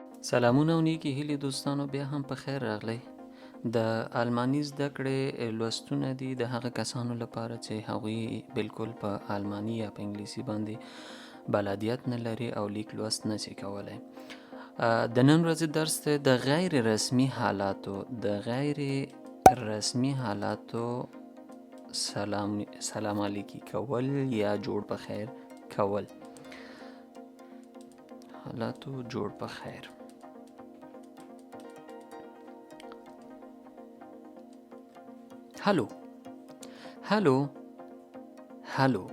سلامونه او نیکی هیلې دوستانو، بیا هم په خیر راغلی. د آلماني زده کړې لوستونه دي د هغه کسانو لپاره چې هغوی بالکل په آلماني یا په انګلیسي باندې بلدیت نه لري او لیک لوست نشي کولای. د نن ورځې درس د غیر رسمي حالاتو سلام علیکی کول یا جوړ په خیر کول. حالاتو جوړ په خیر. Hallo, hallo, hallo,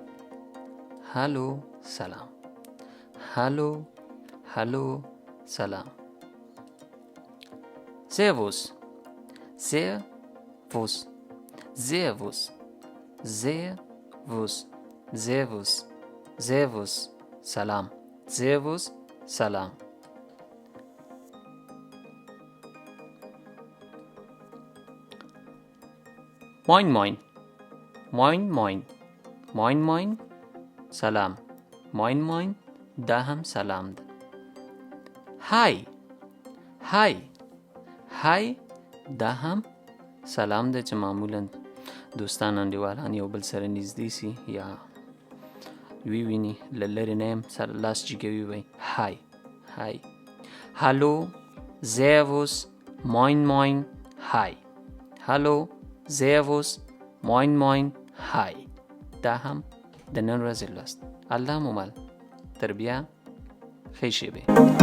hallo, salam. Hallo, hallo, salam. Servus, servus, servus, servus, servus, servus, salam. Servus, salam. Moin moin, moin moin, moin moin, salam. Moin moin, da هم سلام ده. Hi, hi, hi, دا هم سلام ده چې معمولا دوستان انډیوالان یو بل سره نږدې سي یا ویني له لرې نه هم سره لاس جګوي وایي hi, hi. Hallo, servus, moin moin, hi. Hallo, servus, moin moin, hi. دا هم د نن ورځې لوست. الله مو مل. تر بیا ښې شېبې.